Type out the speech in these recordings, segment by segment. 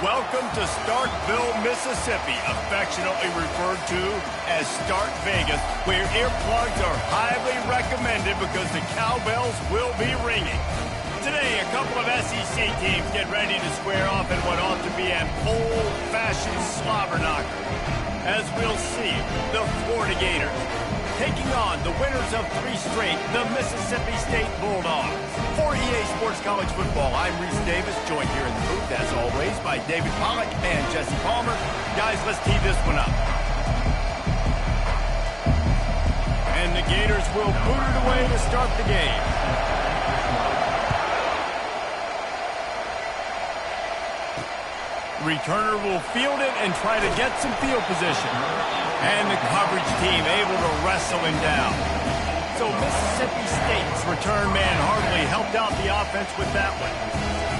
Welcome to Starkville, Mississippi, affectionately referred to as Stark Vegas, where earplugs are highly recommended because the cowbells will be ringing. Today, a couple of SEC teams get ready to square off in what ought to be an old-fashioned slobber knocker. As we'll see, the Florida Gators taking on the winners of 3 straight, the Mississippi State Bulldogs. For EA Sports College Football, I'm Reese Davis, joined here in the booth, as always, by David Pollack and Jesse Palmer. Guys, let's tee this one up. And the Gators will boot it away to start the game. Returner will field it and try to get some field position. And the coverage team able to wrestle him down. So Mississippi State's return man hardly helped out the offense with that one.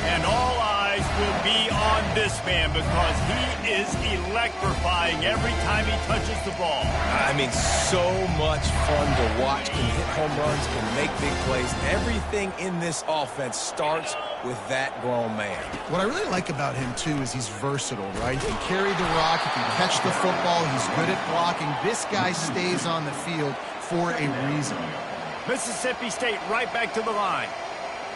And all eyes will be on this man because he is electrifying every time he touches the ball. I mean, so much fun to watch. Can hit home runs, can make big plays. Everything in this offense starts with that grown man. What I really like about him, too, is he's versatile, right? He can carry the rock, he can catch the football, he's good at blocking. This guy stays on the field for a reason. Mississippi State right back to the line.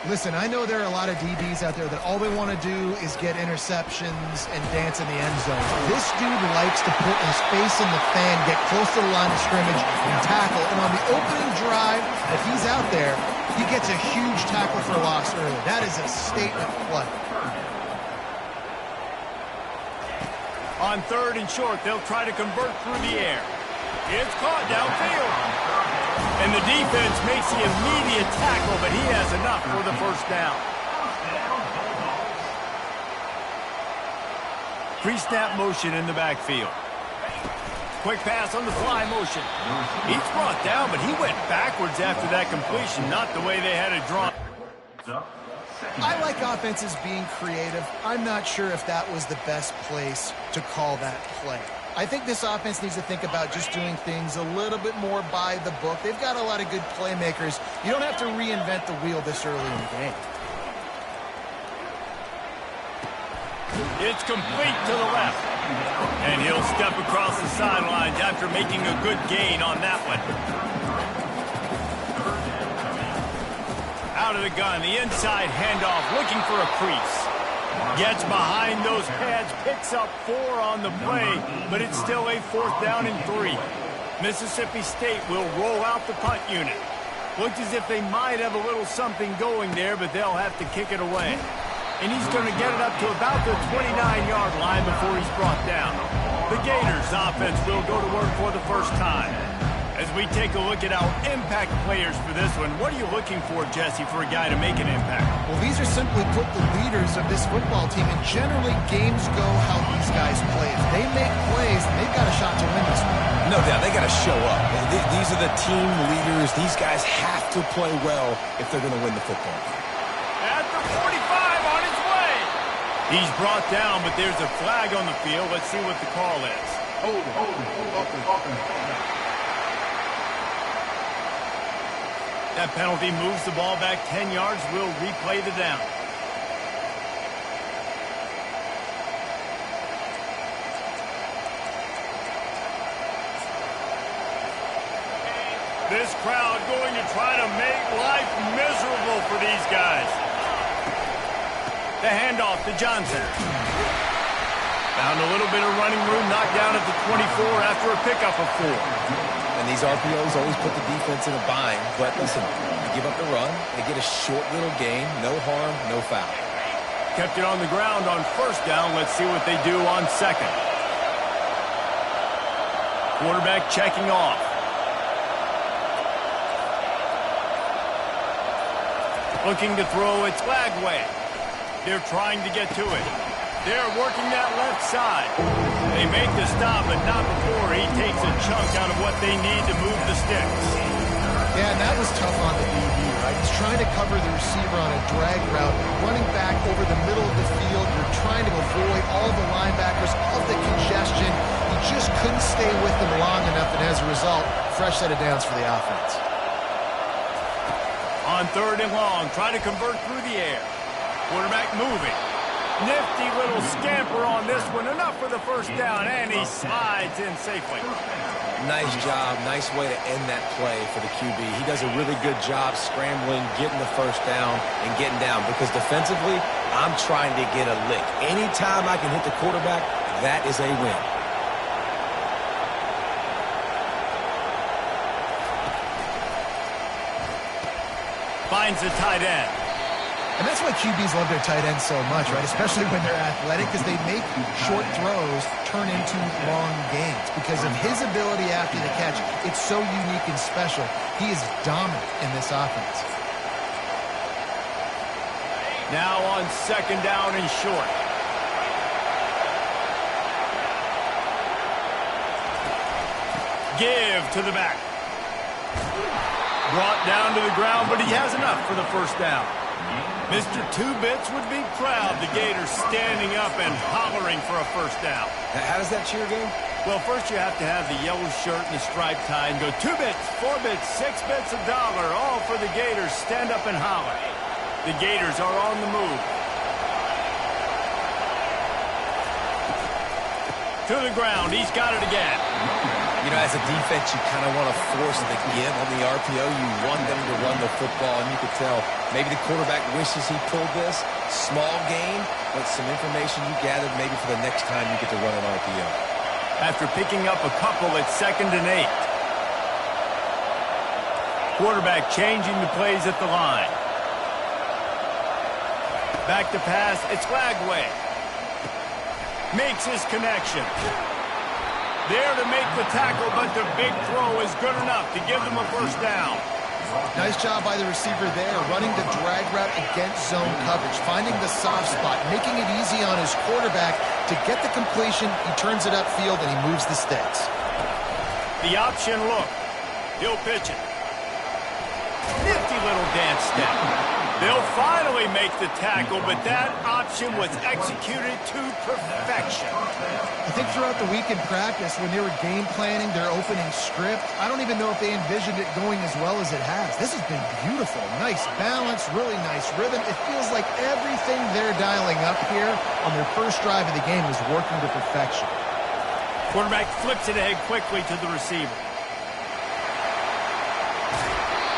Listen, I know there are a lot of DBs out there that all they want to do is get interceptions and dance in the end zone. This dude likes to put his face in the fan, get close to the line of scrimmage, and tackle. And on the opening drive, if he's out there, he gets a huge tackle for loss early. That is a statement play. On 3rd and short, they'll try to convert through the air. It's caught downfield. And the defense makes the immediate tackle, but he has enough for the first down. Pre-snap motion in the backfield. Quick pass on the fly motion. He's brought down, but he went backwards after that completion, not the way they had it drawn. I like offenses being creative. I'm not sure if that was the best place to call that play. I think this offense needs to think about just doing things a little bit more by the book. They've got a lot of good playmakers. You don't have to reinvent the wheel this early in the game. It's complete to the left. And he'll step across the sidelines after making a good gain on that one. Out of the gun, the inside handoff, looking for a crease. Gets behind those pads, picks up 4 on the play, but it's still a 4th down and 3. Mississippi State will roll out the punt unit. Looks as if they might have a little something going there, but they'll have to kick it away. And he's going to get it up to about the 29-yard line before he's brought down. The Gators offense will go to work for the first time. As we take a look at our impact players for this one, what are you looking for, Jesse, for a guy to make an impact? Well, these are simply put the leaders of this football team, and generally games go how these guys play. If they make plays, they've got a shot to win this one. No doubt, they got to show up. These are the team leaders. These guys have to play well if they're going to win the football game. At the 45 on his way. He's brought down, but there's a flag on the field. Let's see what the call is. Hold on. That penalty moves the ball back 10 yards. We'll replay the down. This crowd going to try to make life miserable for these guys. The handoff to Johnson. Found a little bit of running room, knocked down at the 24 after a pickup of 4. And these RPOs always put the defense in a bind. But listen, you give up the run, they get a short little gain, no harm, no foul. Kept it on the ground on 1st down. Let's see what they do on 2nd. Quarterback checking off. Looking to throw, it's Lagway. They're trying to get to it. They're working that left side. They make the stop, but not before he takes a chunk out of what they need to move the sticks. Yeah, and that was tough on the DB, right? He's trying to cover the receiver on a drag route, running back over the middle of the field. You're trying to avoid all the linebackers, all the congestion. He just couldn't stay with them long enough, and as a result, fresh set of downs for the offense. On 3rd and long, try to convert through the air. Quarterback moving. Nifty little scamper on this one. Enough for the first down, and he slides in safely. Nice job. Nice way to end that play for the QB. He does a really good job scrambling, getting the first down, and getting down. Because defensively, I'm trying to get a lick. Anytime I can hit the quarterback, that is a win. Finds the tight end. And that's why QBs love their tight ends so much, right? Especially when they're athletic, because they make short throws turn into long gains. Because of his ability after the catch, it's so unique and special. He is dominant in this offense. Now on second down and short. Give to the back. Brought down to the ground, but he has enough for the first down. Mr. Two-Bits would be proud. The Gators standing up and hollering for a first down. How does that cheer go? Well, first you have to have the yellow shirt and the striped tie and go 2 bits, 4 bits, 6 bits, $1, all for the Gators. Stand up and holler. The Gators are on the move. To the ground. He's got it again. You know, as a defense, you kind of want to force the give on the RPO. You want them to run the football, and you could tell maybe the quarterback wishes he pulled this. Small gain, but some information you gathered maybe for the next time you get to run an RPO. After picking up a couple, it's 2nd and 8. Quarterback changing the plays at the line. Back to pass, it's Lagway. Makes his connection. There to make the tackle, but the big throw is good enough to give them a first down. Nice job by the receiver there, running the drag route against zone coverage, finding the soft spot, making it easy on his quarterback to get the completion. He turns it upfield, and he moves the sticks. The option look. He'll pitch it. Nifty little dance step. They'll finally make the tackle, but that option was executed to perfection. I think throughout the week in practice, when they were game planning their opening script, I don't even know if they envisioned it going as well as it has. This has been beautiful. Nice balance, really nice rhythm. It feels like everything they're dialing up here on their first drive of the game is working to perfection. Quarterback flips it ahead quickly to the receiver.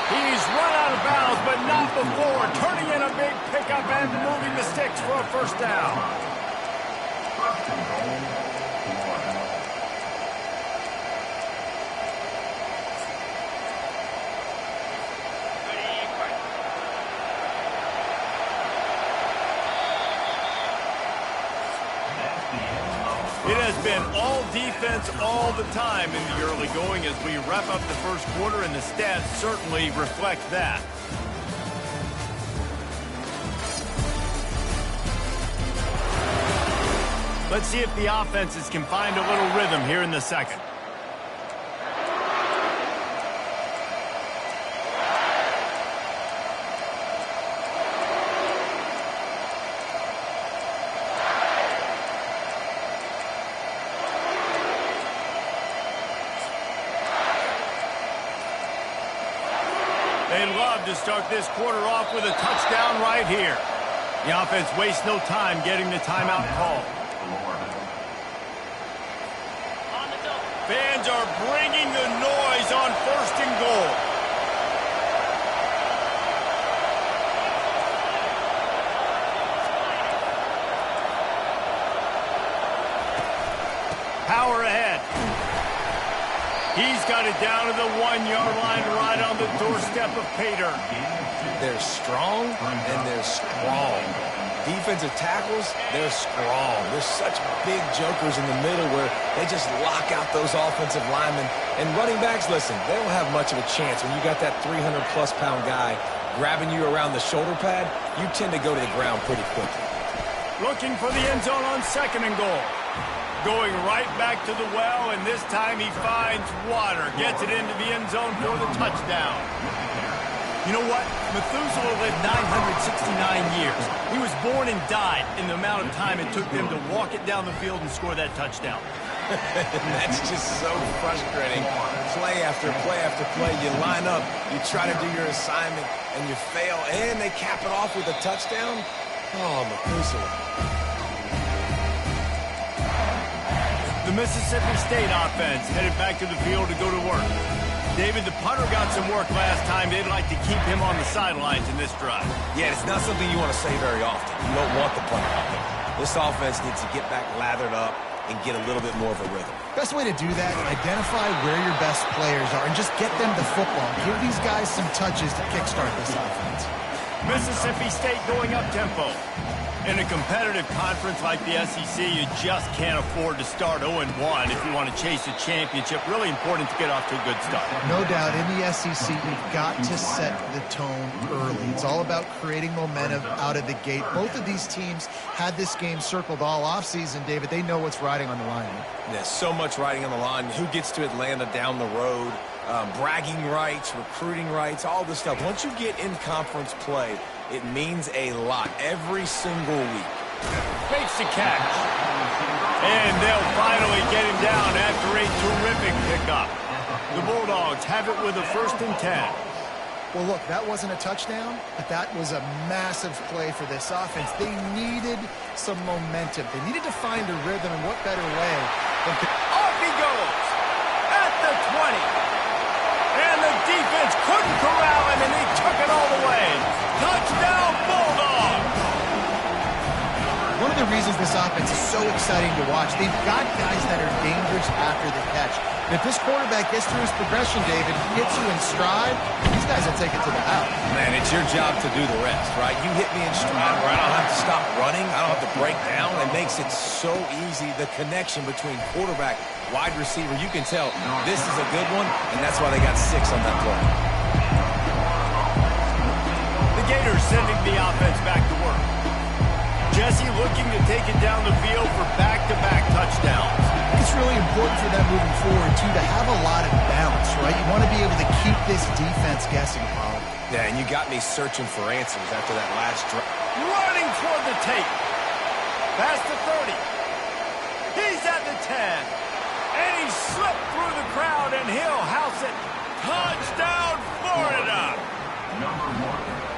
He's run out of bounds, but not before. Turning in a big pickup and moving the sticks for a first down. It has been all defense all the time in the early going as we wrap up the first quarter, and the stats certainly reflect that. Let's see if the offenses can find a little rhythm here in the second. They'd love to start this quarter off with a touchdown right here. The offense wastes no time getting the timeout call. Fans are bringing the noise on 1st and goal. Power ahead. He's got it down to the 1-yard line right on the doorstep of Pater. They're strong, and they're strong. Defensive tackles, they're strong. There's such big jokers in the middle where they just lock out those offensive linemen. And running backs, listen, they don't have much of a chance. When you got that 300-plus pound guy grabbing you around the shoulder pad, you tend to go to the ground pretty quickly. Looking for the end zone on 2nd and goal. Going right back to the well, and this time he finds water. Gets it into the end zone for the touchdown. You know what? Methuselah lived 969 years. He was born and died in the amount of time it took them to walk it down the field and score that touchdown. That's just so frustrating. Play after play after play. You line up, you try to do your assignment, and you fail, and they cap it off with a touchdown. Oh, Makusa. The Mississippi State offense headed back to the field to go to work. David, the punter got some work last time. They'd like to keep him on the sidelines in this drive. Yeah, it's not something you want to say very often. You don't want the punter out there. This offense needs to get back lathered up and get a little bit more of a rhythm. Best way to do that, identify where your best players are and just get them the football. Give these guys some touches to kickstart this offense. Mississippi State going up tempo. In a competitive conference like the SEC, you just can't afford to start 0-1 if you want to chase a championship. Really important to get off to a good start. No doubt, in the SEC, you've got to set the tone early. It's all about creating momentum out of the gate. Both of these teams had this game circled all offseason, David. They know what's riding on the line. There's so much riding on the line. Who gets to Atlanta down the road? Bragging rights, recruiting rights, all this stuff. Once you get in conference play, it means a lot every single week. Makes the catch. And they'll finally get him down after a terrific pickup. The Bulldogs have it with a 1st and 10. Well, look, that wasn't a touchdown, but that was a massive play for this offense. They needed some momentum. They needed to find a rhythm, and what better way than to... Off he goes at the 20. And the defense couldn't corral him, and he took it all the way. Touchdown, Bulldogs! One of the reasons this offense is so exciting to watch, they've got guys that are dangerous after the catch. And if this quarterback gets through his progression, David, gets you in stride, these guys will take it to the house. Man, it's your job to do the rest, right? You hit me in stride where I don't have to stop running. I don't have to break down. It makes it so easy, the connection between quarterback, wide receiver. You can tell this is a good one, and that's why they got 6 on that play. The Gators sending the offense back to work. Jesse looking to take it down the field for back-to-back touchdowns. It's really important for them moving forward, too, to have a lot of balance, right? You want to be able to keep this defense guessing, Paul. Yeah, and you got me searching for answers after that last drive. Running toward the tape. Past the 30. He's at the 10. And he slipped through the crowd, and he'll house it. Touchdown, Florida!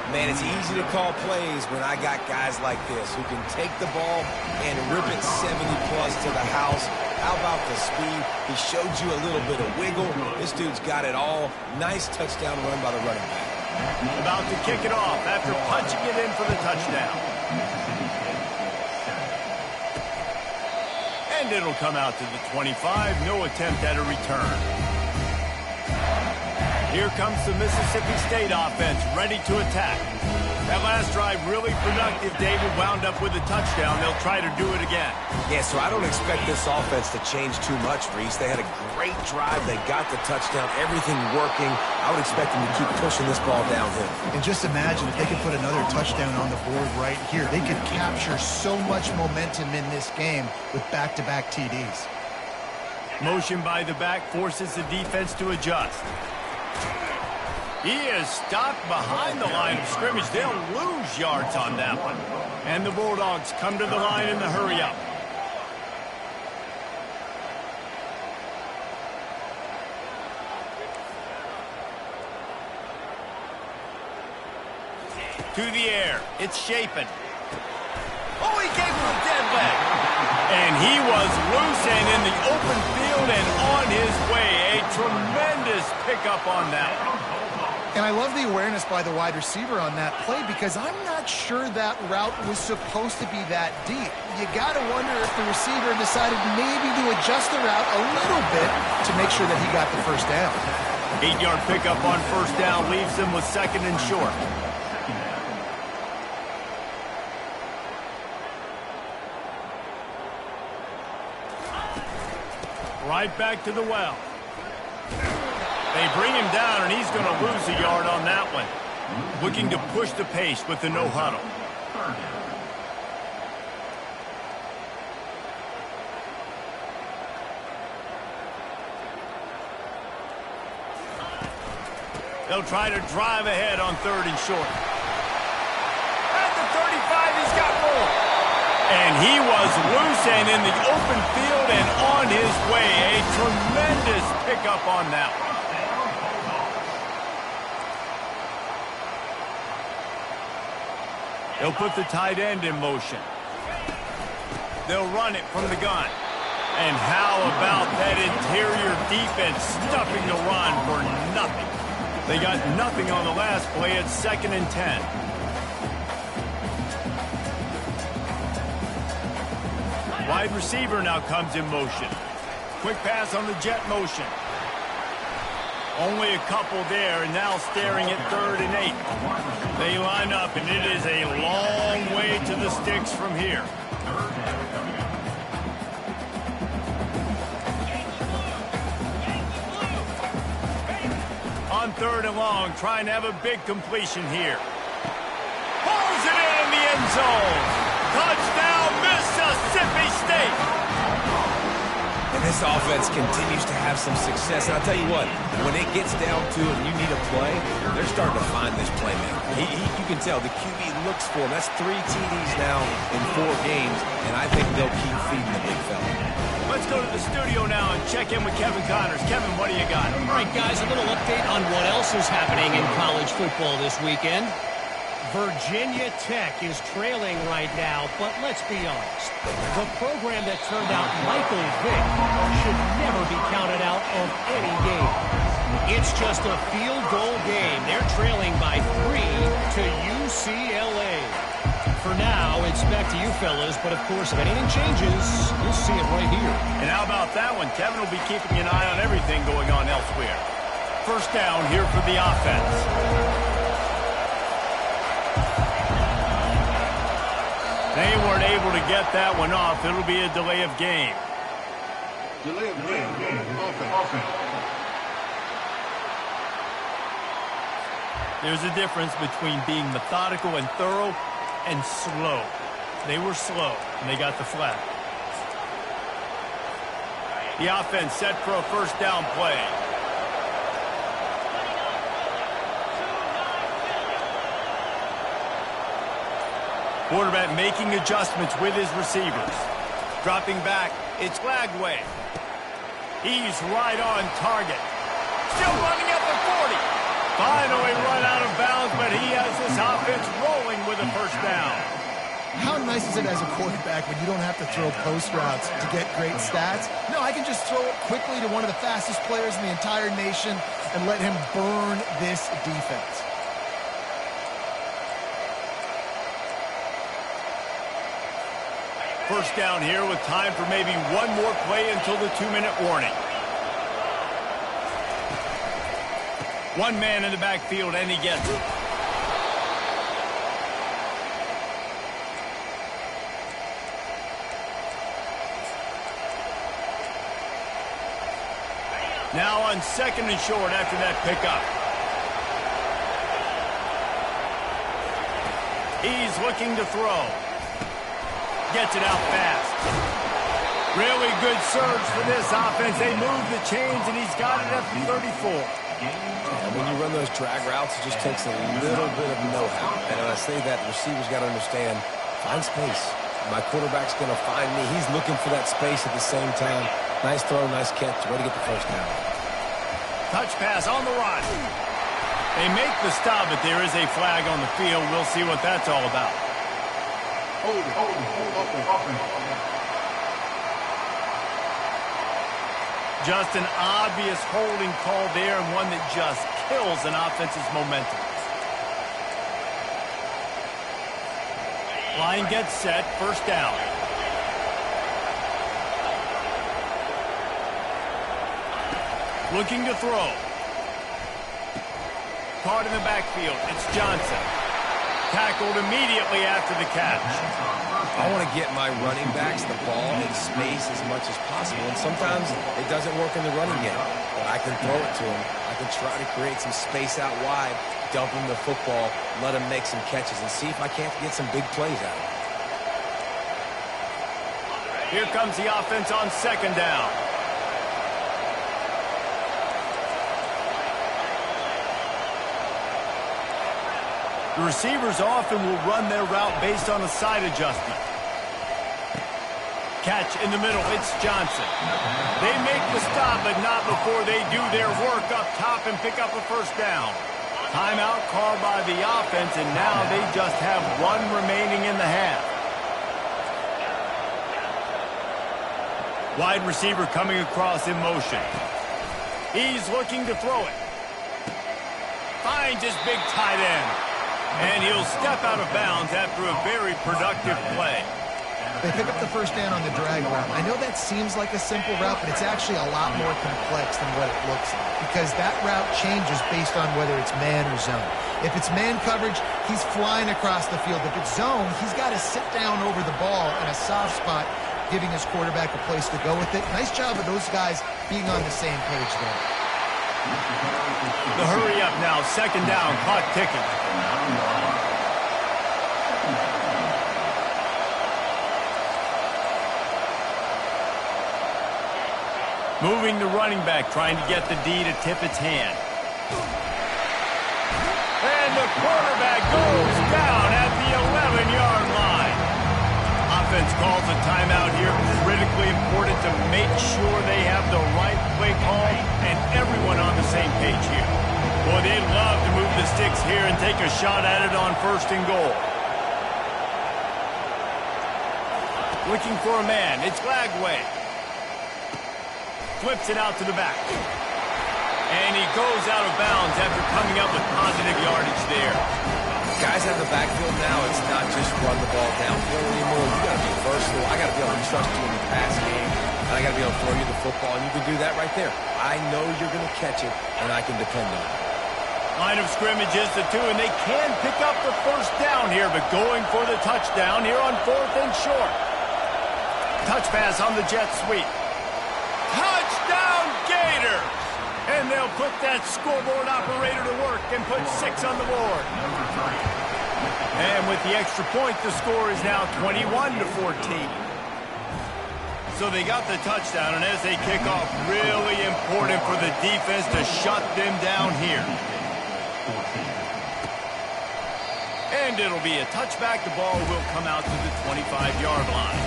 Man, it's easy to call plays when I got guys like this who can take the ball and rip it 70-plus to the house. How about the speed? He showed you a little bit of wiggle. This dude's got it all. Nice touchdown run by the running back. About to kick it off after punching it in for the touchdown. And it'll come out to the 25. No attempt at a return. Here comes the Mississippi State offense, ready to attack. That last drive really productive. David wound up with a touchdown. They'll try to do it again. Yeah, so I don't expect this offense to change too much, Reese. They had a great drive. They got the touchdown. Everything working. I would expect them to keep pushing this ball downhill. And just imagine if they could put another touchdown on the board right here. They could capture so much momentum in this game with back-to-back TDs. Motion by the back forces the defense to adjust. He is stopped behind the line of scrimmage. They'll lose yards on that one. And the Bulldogs come to the line in the hurry-up. To the air. It's Shapen. Oh, he gave him a dead leg. And he was loose and in the open field and on his way. A tremendous pickup on that one. And I love the awareness by the wide receiver on that play because I'm not sure that route was supposed to be that deep. You got to wonder if the receiver decided maybe to adjust the route a little bit to make sure that he got the first down. 8-yard pickup on first down leaves them with 2nd and short. Right back to the well. They bring him down, and he's going to lose a yard on that one. Looking to push the pace with the no huddle. They'll try to drive ahead on 3rd and short. At the 35, he's got more. And he was loose and in the open field and on his way. A tremendous pickup on that one. They'll put the tight end in motion. They'll run it from the gun. And how about that interior defense stuffing the run for nothing? They got nothing on the last play. It's 2nd and 10. Wide receiver now comes in motion. Quick pass on the jet motion. Only a couple there, and now staring at 3rd and 8. They line up, and it is a long way to the sticks from here. On 3rd and long, trying to have a big completion here. Pulls it in the end zone. Touchdown, Mississippi State. And this offense continues to have some success. And I'll tell you what, when it gets down to it and you need a play, they're starting to find this playmaker. You can tell the QB looks for him. That's 3 TDs now in 4 games, and I think they'll keep feeding the big fella. Let's go to the studio now and check in with Kevin Connors. Kevin, what do you got? All right, guys, a little update on what else is happening in college football this weekend. Virginia Tech is trailing right now, but let's be honest. The program that turned out Michael Vick should never be counted out of any game. It's just a field goal game. They're trailing by 3 to UCLA. For now, it's back to you fellas, but of course, if anything changes, you'll see it right here. And how about that one? Kevin will be keeping an eye on everything going on elsewhere. First down here for the offense. They weren't able to get that one off. It'll be a delay of game. Delay of game. Offense. There's a difference between being methodical and thorough and slow. They were slow, and they got the flag. The offense set for a first down play. Quarterback making adjustments with his receivers. Dropping back, it's Lagway. He's right on target. Still running at the 40. Finally run out of bounds, but he has this offense rolling with a first down. How nice is it as a quarterback when you don't have to throw post routes to get great stats? No, I can just throw it quickly to one of the fastest players in the entire nation and let him burn this defense. First down here with time for maybe one more play until the 2-minute warning. One man in the backfield, and he gets it. Now on 2nd and short after that pickup. He's looking to throw. Gets it out fast. Really good surge for this offense. They move the chains, and he's got it up to 34. And when you run those drag routes, it just takes a little bit of know-how. And when I say that, the receiver's got to understand, find space. My quarterback's going to find me. He's looking for that space at the same time. Nice throw, nice catch. Way to get the first down. Touch pass on the run. They make the stop, but there is a flag on the field. We'll see what that's all about. Hold it. Just an obvious holding call there, and one that just kills an offense's momentum. Line gets set, first down. Looking to throw. Caught in the backfield, it's Johnson. Tackled immediately after the catch. I want to get my running backs the ball in space as much as possible, and sometimes it doesn't work in the running game, but I can throw it to him. I can try to create some space out wide, dump him the football, let him make some catches, and see if I can't get some big plays out of him. Here comes the offense on 2nd down. The receivers often will run their route based on a side adjustment. Catch in the middle, it's Johnson. They make the stop, but not before they do their work up top and pick up a first down. Timeout called by the offense, and now they just have one remaining in the half. Wide receiver coming across in motion. He's looking to throw it. Finds his big tight end. And he'll step out of bounds after a very productive play. They pick up the first down on the drag route. I know that seems like a simple route, but it's actually a lot more complex than what it looks like, because that route changes based on whether it's man or zone. If it's man coverage, he's flying across the field. If it's zone, he's got to sit down over the ball in a soft spot, giving his quarterback a place to go with it. Nice job of those guys being on the same page there. The hurry up now, second down, clock ticking. Moving the running back, trying to get the D to tip its hand. And the quarterback goes down at the 11-yard line. Offense calls a timeout here. Critically important to make sure they have the right play call and everyone on the same page here. Boy, they'd love to move the sticks here and take a shot at it on 1st and goal. Looking for a man. It's Lagway. Flips it out to the back. And he goes out of bounds after coming up with positive yardage there. Guys out of the backfield now, it's not just run the ball downfield anymore. You got to be versatile. I got to be able to trust you in the pass game. And I got to be able to throw you the football, and you can do that right there. I know you're going to catch it, and I can depend on it. Line of scrimmage is the 2, and they can pick up the first down here, but going for the touchdown here on 4th and short. Touch pass on the jet sweep. Touchdown Gators! And they'll put that scoreboard operator to work and put 6 on the board. And with the extra point, the score is now 21-14. So they got the touchdown, and as they kick off, really important for the defense to shut them down here. And it'll be a touchback. The ball will come out to the 25-yard line.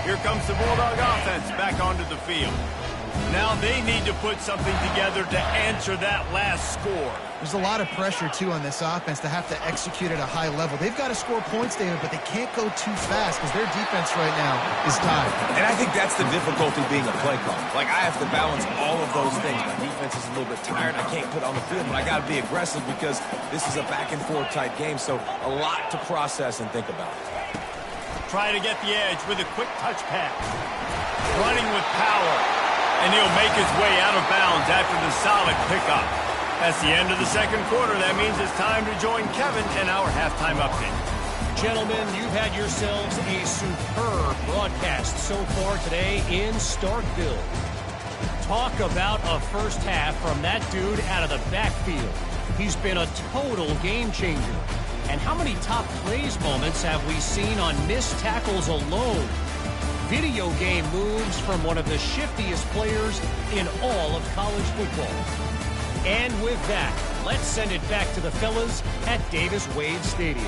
Here comes the Bulldog offense back onto the field. Now they need to put something together to answer that last score. There's a lot of pressure, too, on this offense to have to execute at a high level. They've got to score points, David, but they can't go too fast because their defense right now is tied. And I think that's the difficulty being a play caller. Like, I have to balance all of those things. My defense is a little bit tired. I can't put it on the field, but I got to be aggressive because this is a back-and-forth type game, so a lot to process and think about. Try to get the edge with a quick touch pass. Running with power. And he'll make his way out of bounds after the solid pickup. That's the end of the second quarter. That means it's time to join Kevin in our halftime update. Gentlemen, you've had yourselves a superb broadcast so far today in Starkville. Talk about a first half from that dude out of the backfield. He's been a total game changer. And how many top plays moments have we seen on missed tackles alone? Video game moves from one of the shiftiest players in all of college football. And with that, let's send it back to the fellas at Davis-Wade Stadium.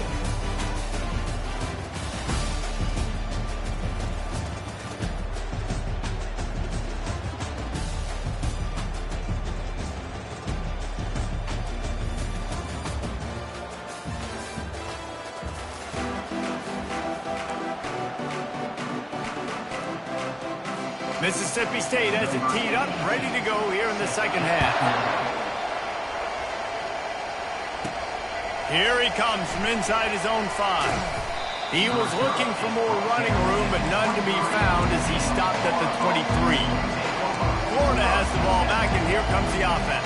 Mississippi State has it teed up, ready to go here in the second half. Here he comes from inside his own 5. He was looking for more running room, but none to be found as he stopped at the 23. Florida has the ball back, and here comes the offense.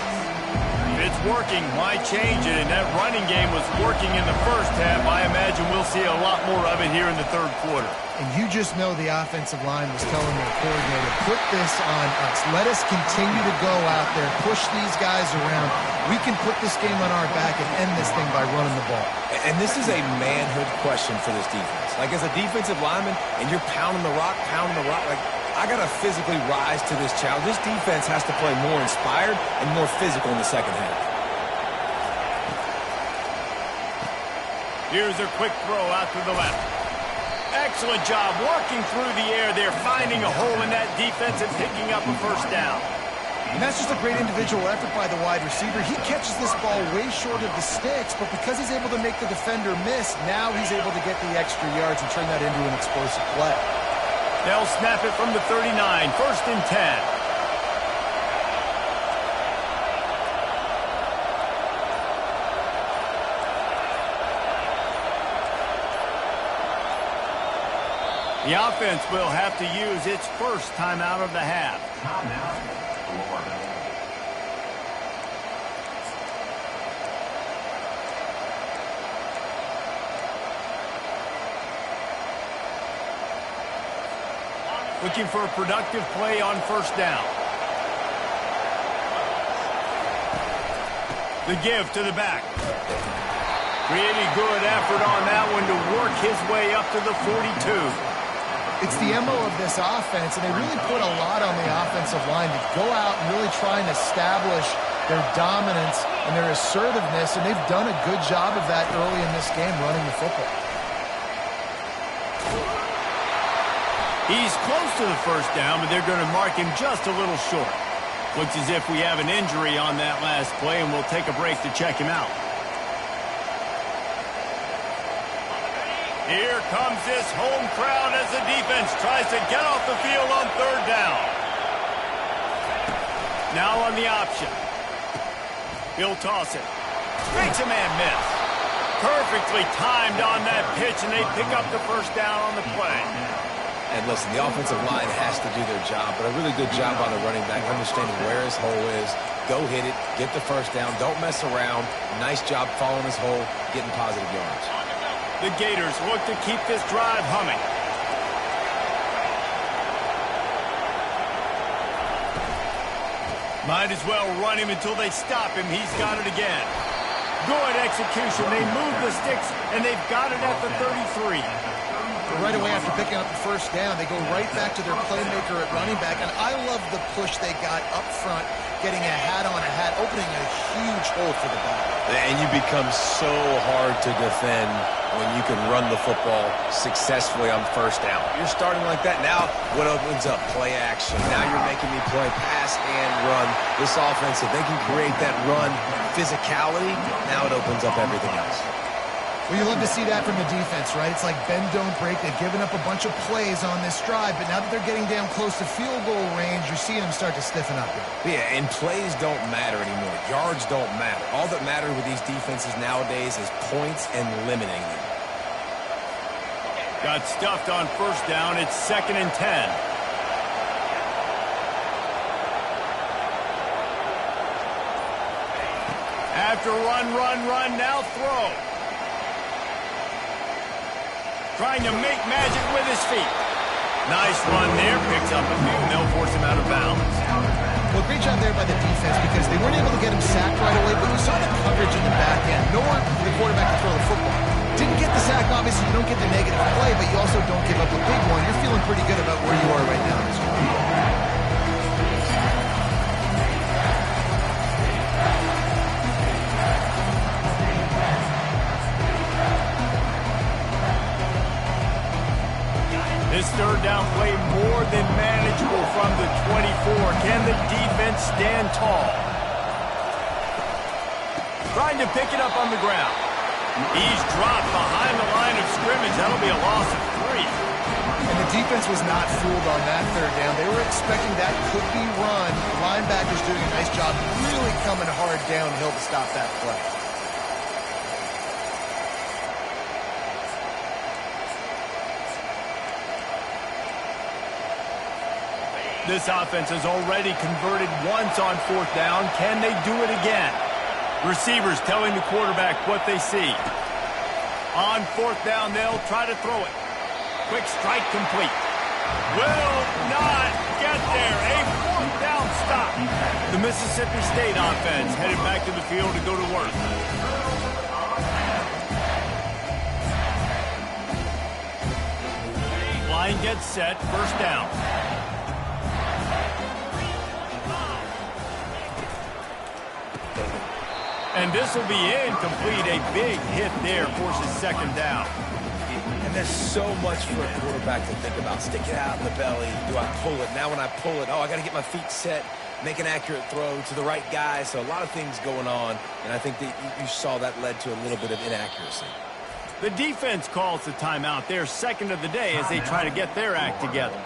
If it's working, why change it? And that running game was working in the first half. I imagine we'll see a lot more of it here in the third quarter. And you just know the offensive line was telling their coordinator, put this on us. Let us continue to go out there, push these guys around. We can put this game on our back and end this thing by running the ball. And this is a manhood question for this defense. Like, as a defensive lineman, and you're pounding the rock, like, I got to physically rise to this challenge. This defense has to play more inspired and more physical in the second half. Here's a quick throw out to the left. Excellent job working through the air there, finding a hole in that defense and picking up a first down. And that's just a great individual effort by the wide receiver. He catches this ball way short of the sticks, but because he's able to make the defender miss, now he's able to get the extra yards and turn that into an explosive play. They'll snap it from the 39, 1st and 10. The offense will have to use its first timeout of the half. Looking for a productive play on 1st down. The give to the back. Really good effort on that one to work his way up to the 42. It's the MO of this offense, and they really put a lot on the offensive line to go out and really try and establish their dominance and their assertiveness, and they've done a good job of that early in this game running the football. He's close to the 1st down, but they're going to mark him just a little short. Looks as if we have an injury on that last play, and we'll take a break to check him out. Here comes this home crowd as the defense tries to get off the field on 3rd down. Now on the option. He'll toss it. Makes a man miss. Perfectly timed on that pitch, and they pick up the 1st down on the play. And listen, the offensive line has to do their job, but a really good job on the running back, understanding where his hole is. Go hit it, get the 1st down, don't mess around. Nice job following his hole, getting positive yards. The Gators look to keep this drive humming. Might as well run him until they stop him. He's got it again. Good execution. They move the sticks, and they've got it at the 33. Right away after picking up the 1st down, they go right back to their playmaker at running back, and I love the push they got up front, getting a hat on a hat, opening a huge hole for the ball. And you become so hard to defend when you can run the football successfully on 1st down. You're starting like that. Now what opens up? Play action. Now you're making me play pass and run. This offense, if they can create that run physicality, now it opens up everything else. Well, you love to see that from the defense, right? It's like bend, don't break. They've given up a bunch of plays on this drive, but now that they're getting down close to field goal range, you're seeing them start to stiffen up. Yeah, and plays don't matter anymore. Yards don't matter. All that matters with these defenses nowadays is points and limiting them. Got stuffed on 1st down. It's 2nd and 10. After run, now throw. Trying to make magic with his feet. Nice run there. Picks up a few, and they'll force him out of bounds. Well, great job there by the defense because they weren't able to get him sacked right away, but you saw the coverage in the back end. Nowhere for the quarterback to throw the football. Didn't get the sack, obviously. You don't get the negative play, but you also don't give up a big one. You're feeling pretty good about where you are right now in this game. This 3rd down play more than manageable from the 24. Can the defense stand tall? Trying to pick it up on the ground. He's dropped behind the line of scrimmage. That'll be a loss of 3. And the defense was not fooled on that 3rd down. They were expecting that could be run. The linebacker's doing a nice job really coming hard downhill to stop that play. This offense has already converted once on 4th down. Can they do it again? Receivers telling the quarterback what they see. On 4th down, they'll try to throw it. Quick strike complete. Will not get there. A 4th down stop. The Mississippi State offense headed back to the field to go to work. Line gets set. 1st down. And this will be incomplete. A big hit there forces 2nd down. And there's so much for a quarterback to think about. Stick it out in the belly. Do I pull it? Now when I pull it, oh, I got to get my feet set. make an accurate throw to the right guy. So a lot of things going on, and I think that you saw that led to a little bit of inaccuracy. The defense calls the timeout. Their second of the day as they try to get their act together.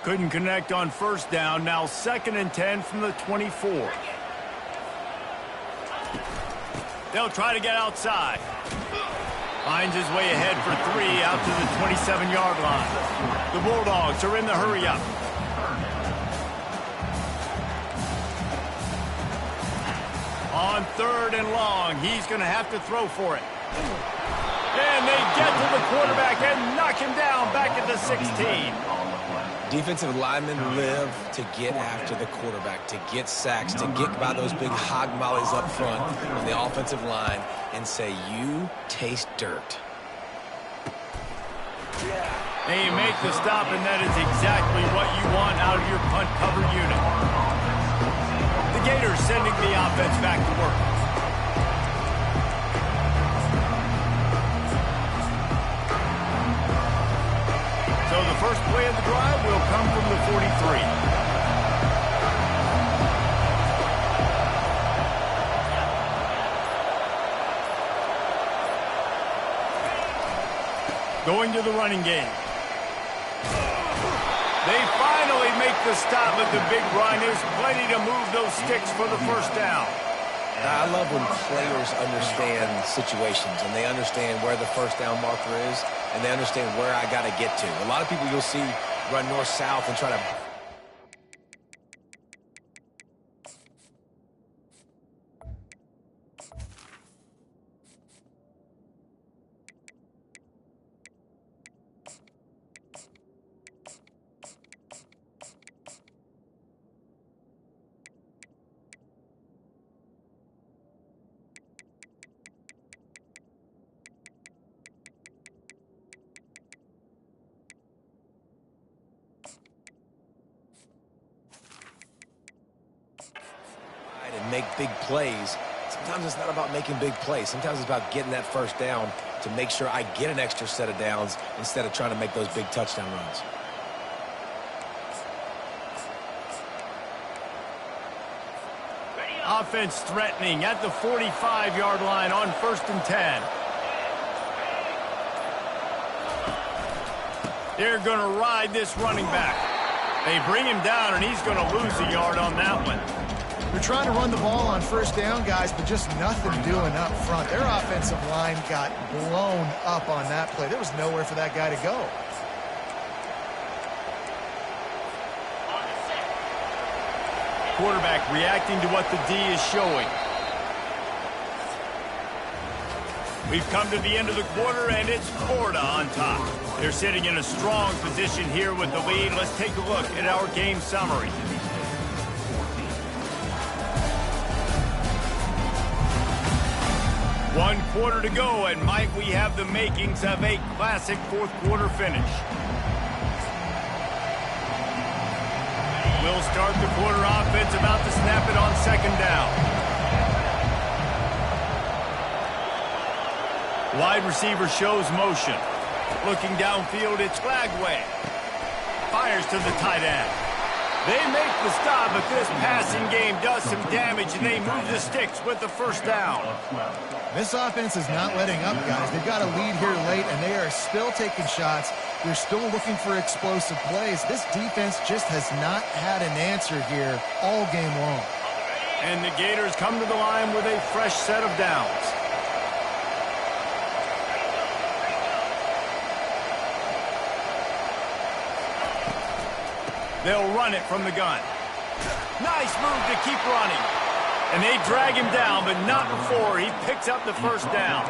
Couldn't connect on first down. Now 2nd and 10 from the 24. They'll try to get outside. Finds his way ahead for 3 out to the 27-yard line. The Bulldogs are in the hurry-up. On 3rd and long, he's going to have to throw for it. And they get to the quarterback and knock him down back at the 16. Defensive linemen live to get after the quarterback, to get sacks, to get by those big hog mollies up front on the offensive line and say, you taste dirt. They make the stop, and that is exactly what you want out of your punt cover unit. The Gators sending the offense back to work. So the first play of the drive will come from the 43. Going to the running game. They finally make the stop at the big run. There's plenty to move those sticks for the first down. I love when players understand situations and they understand where the first down marker is and they understand where I got to get to. A lot of people you'll see run north-south and try to... and make big plays. Sometimes it's not about making big plays. Sometimes it's about getting that first down to make sure I get an extra set of downs instead of trying to make those big touchdown runs. Offense threatening at the 45-yard line on 1st and 10. They're going to ride this running back. They bring him down, and he's going to lose a yard on that one. They're trying to run the ball on first down, guys, but just nothing doing up front. Their offensive line got blown up on that play. There was nowhere for that guy to go. Quarterback reacting to what the D is showing. We've come to the end of the quarter, and it's Florida on top. They're sitting in a strong position here with the lead. Let's take a look at our game summary. One quarter to go, and might we have the makings of a classic fourth quarter finish. We'll start the quarter offense about to snap it on 2nd down. Wide receiver shows motion. Looking downfield, it's Flagway. Fires to the tight end. They make the stop, but this passing game does some damage, and they move the sticks with the first down. This offense is not letting up, guys. They've got a lead here late, and they are still taking shots. They're still looking for explosive plays. This defense just has not had an answer here all game long. And the Gators come to the line with a fresh set of downs. They'll run it from the gun. Nice move to keep running. And they drag him down, but not before he picks up the first down.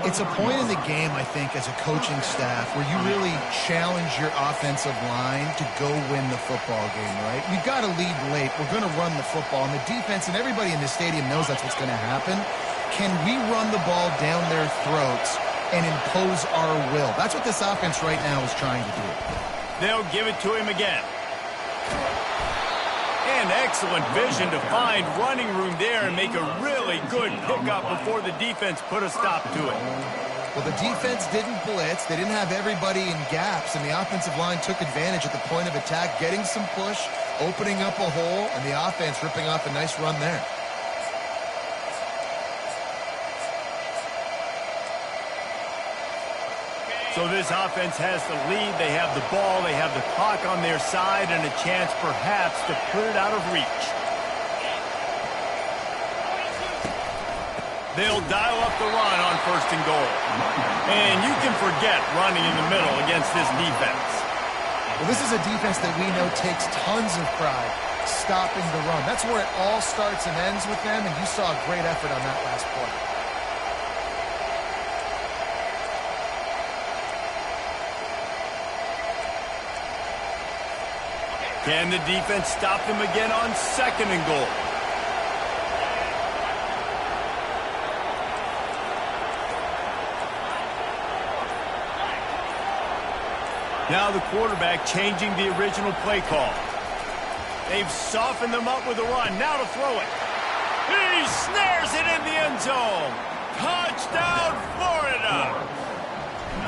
It's a point in the game, I think, as a coaching staff, where you really challenge your offensive line to go win the football game, right? We've got to lead late. We're going to run the football. And the defense and everybody in the stadium knows that's what's going to happen. Can we run the ball down their throats and impose our will? That's what this offense right now is trying to do. They'll give it to him again. And excellent vision to find running room there and make a really good pickup before the defense put a stop to it. Well, the defense didn't blitz. They didn't have everybody in gaps, and the offensive line took advantage at the point of attack, getting some push, opening up a hole, and the offense ripping off a nice run there. So this offense has the lead. They have the ball. They have the clock on their side and a chance perhaps to put it out of reach. They'll dial up the run on 1st and goal. And you can forget running in the middle against this defense. Well, this is a defense that we know takes tons of pride stopping the run. That's where it all starts and ends with them, and you saw a great effort on that last play. Can the defense stop them again on 2nd and goal? Now the quarterback changing the original play call. They've softened them up with a run. Now to throw it. He snares it in the end zone. Touchdown, Florida.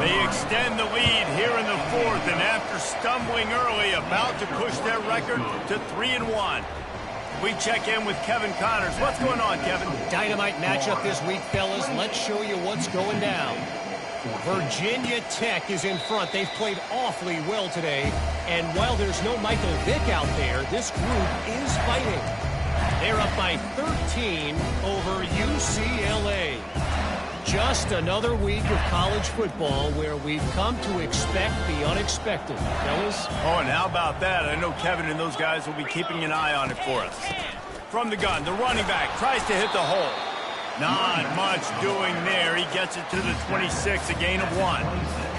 They extend the lead here in the 4th, and after stumbling early, about to push their record to 3-1. We check in with Kevin Connors. What's going on, Kevin? Dynamite matchup this week, fellas. Let's show you what's going down. Virginia Tech is in front. They've played awfully well today. And while there's no Michael Vick out there, this group is fighting. They're up by 13 over UCLA. Just another week of college football where we've come to expect the unexpected. Fellas? Oh, and how about that? I know Kevin and those guys will be keeping an eye on it for us. From the gun, the running back tries to hit the hole. Not much doing there. He gets it to the 26, a gain of 1.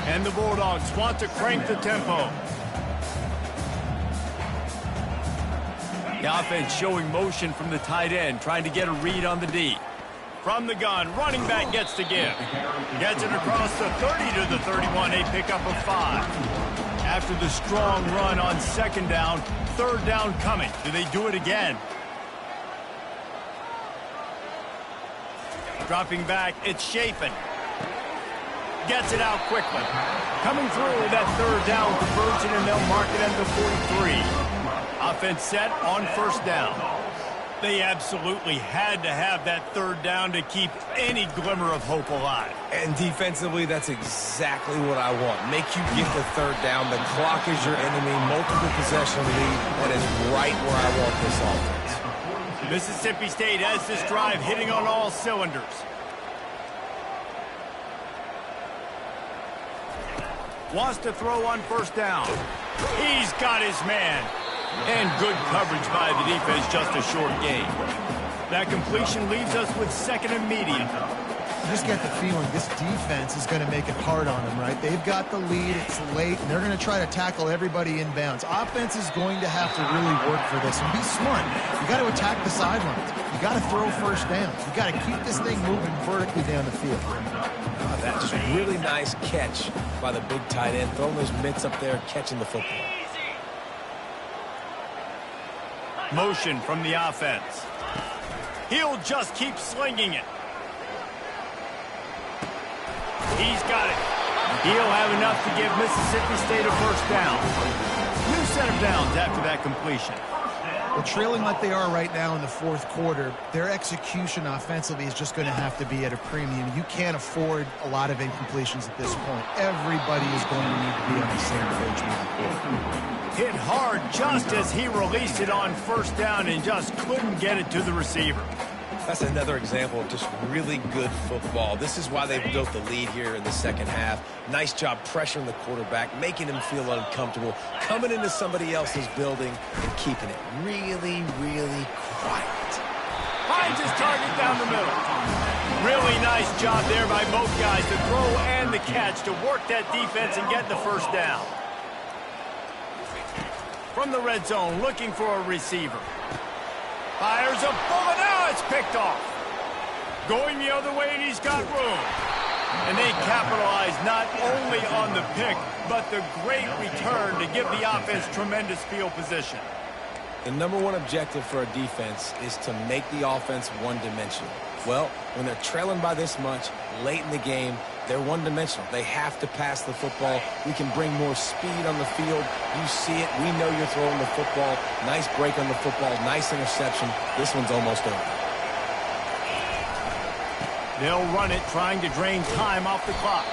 And the Bulldogs want to crank the tempo. The offense showing motion from the tight end, trying to get a read on the D. From the gun, running back gets to give. Gets it across the 30 to the 31, a pickup of 5. After the strong run on 2nd down, 3rd down coming. Do they do it again? Dropping back, it's Chafin. Gets it out quickly. Coming through with that 3rd down conversion, and they'll mark it at the 43. Offense set on 1st down. They absolutely had to have that 3rd down to keep any glimmer of hope alive. And defensively, that's exactly what I want. Make you get the 3rd down. The clock is your enemy. Multiple possession lead. That is right where I want this offense. Mississippi State has this drive hitting on all cylinders. Wants to throw on 1st down. He's got his man. And good coverage by the defense, just a short gain. That completion leaves us with 2nd and medium. You just get the feeling this defense is going to make it hard on them, right? They've got the lead, it's late, and they're going to try to tackle everybody inbounds. Offense is going to have to really work for this and be smart. You got to attack the sidelines. You got to throw 1st down. You got to keep this thing moving vertically down the field. That's just really nice catch by the big tight end, throwing those mitts up there, catching the football. Motion from the offense. He'll just keep slinging it. He's got it. He'll have enough to give Mississippi State a 1st down. New set of downs after that completion. Well, trailing like they are right now in the 4th quarter, their execution offensively is just going to have to be at a premium. You can't afford a lot of incompletions at this point. Everybody is going to need to be on the same page moving forward. Hit hard just as he released it on 1st down and just couldn't get it to the receiver. That's another example of just really good football. This is why they've built the lead here in the 2nd half. Nice job pressuring the quarterback, making him feel uncomfortable, coming into somebody else's building and keeping it really, really quiet. Finds his target down the middle. Really nice job there by both guys, the throw and the catch, to work that defense and get the 1st down. From the red zone, looking for a receiver. Fires a bullet. Now it's picked off. Going the other way, and he's got room. And they capitalize not only on the pick, but the great return to give the offense tremendous field position. The number one objective for a defense is to make the offense one-dimensional. Well, when they're trailing by this much late in the game, they're one-dimensional. They have to pass the football. We can bring more speed on the field. You see it. We know you're throwing the football. Nice break on the football. Nice interception. This one's almost over. They'll run it, trying to drain time off the clock.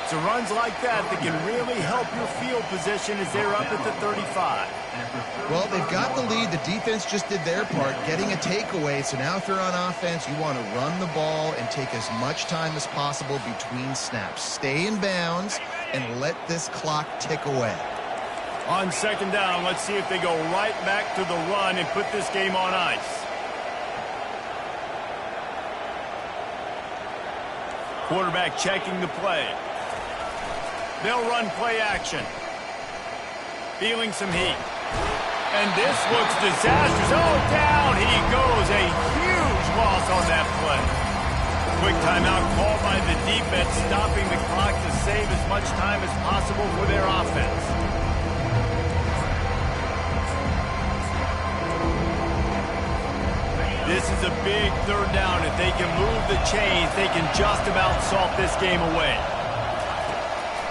So runs like that can really help your field position as they're up at the 35. Well, they've got the lead. The defense just did their part, getting a takeaway. So now if you're on offense, you want to run the ball and take as much time as possible between snaps. Stay in bounds and let this clock tick away. On second down, let's see if they go right back to the run and put this game on ice. Quarterback checking the play. They'll run play action. Feeling some heat. And this looks disastrous. Oh, down he goes. A huge loss on that play. Quick timeout called by the defense, stopping the clock to save as much time as possible for their offense. This is a big third down. If they can move the chains, they can just about salt this game away.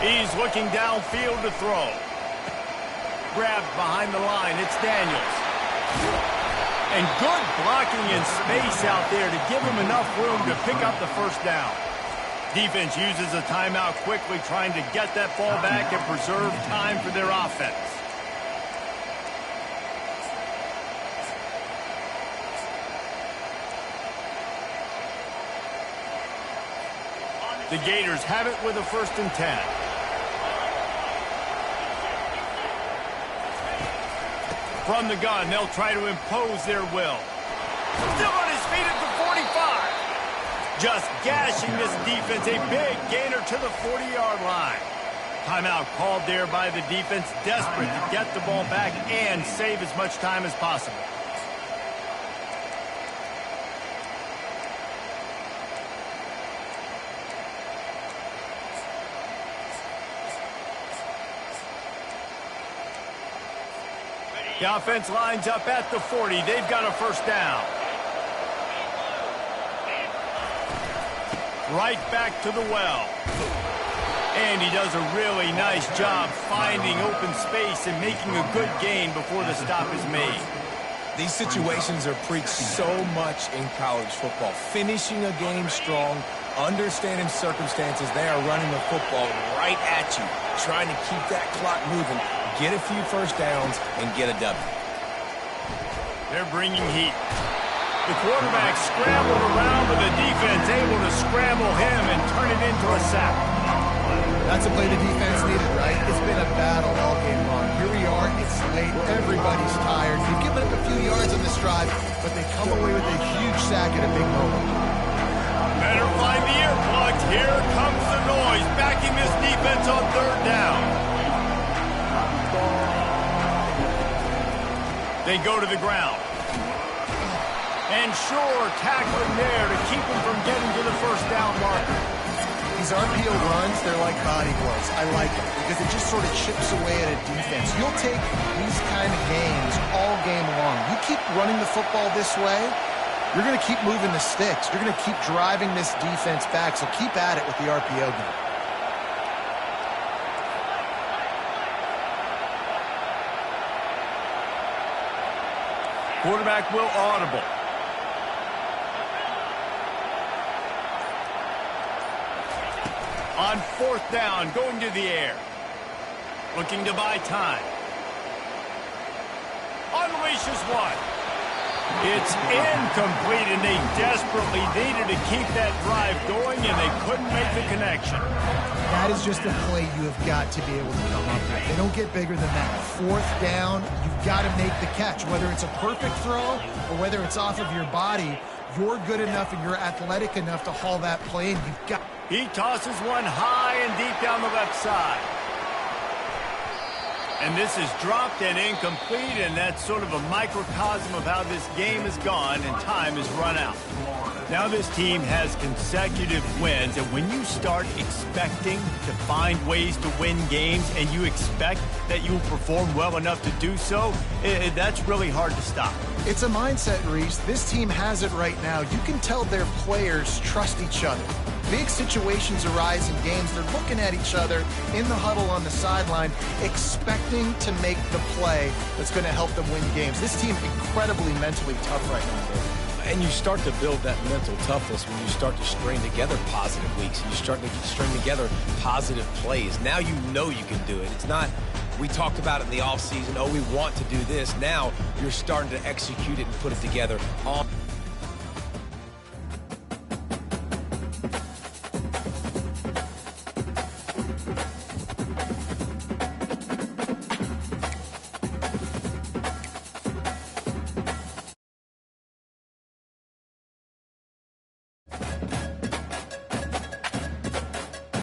He's looking downfield to throw. Grabbed behind the line. It's Daniels. And good blocking in space out there to give him enough room to pick up the first down. Defense uses a timeout quickly, trying to get that ball back and preserve time for their offense. The Gators have it with a 1st and 10. From the gun, they'll try to impose their will. Still on his feet at the 45. Just gashing this defense. A big gainer to the 40-yard line. Timeout called there by the defense, desperate to get the ball back and save as much time as possible. The offense lines up at the 40. They've got a 1st down. Right back to the well. And he does a really nice job finding open space and making a good gain before the stop is made. These situations are preached so much in college football. Finishing a game strong, understanding circumstances. They are running the football right at you, trying to keep that clock moving. Get a few 1st downs and get a W. They're bringing heat. The quarterback scrambled around, but the defense able to scramble him and turn it into a sack. That's a play the defense needed, right? It's been a battle all game long. Here we are. It's late. Everybody's tired. They've given up a few yards on this drive, but they come away with a huge sack at a big moment. Better find the earplugs. Here comes the noise, backing this defense on 3rd down. They go to the ground. And sure, tackling there to keep him from getting to the 1st down marker. These RPO runs, they're like body blows. I like them because it just sort of chips away at a defense. You'll take these kind of games all game long. You keep running the football this way, you're going to keep moving the sticks. You're going to keep driving this defense back, so keep at it with the RPO game. Quarterback will audible. On 4th down, going to the air. Looking to buy time. Unleashes one. It's incomplete, and they desperately needed to keep that drive going, and they couldn't make the connection. That is just a play you have got to be able to come up with. They don't get bigger than that. 4th down, you've got to make the catch. Whether it's a perfect throw or whether it's off of your body, you're good enough and you're athletic enough to haul that play, and you've got... He tosses one high and deep down the left side. And this is dropped and incomplete, and that's sort of a microcosm of how this game has gone, and time has run out. Now this team has consecutive wins, and when you start expecting to find ways to win games and you expect that you will perform well enough to do so, that's really hard to stop. It's a mindset, Reese. This team has it right now. You can tell their players trust each other. Big situations arise in games. They're looking at each other in the huddle on the sideline, expecting to make the play that's going to help them win games. This team incredibly mentally tough right now, Dave. And you start to build that mental toughness when you start to string together positive weeks. You start to string together positive plays. Now you know you can do it. It's not, we talked about it in the offseason, oh, we want to do this. Now you're starting to execute it and put it together on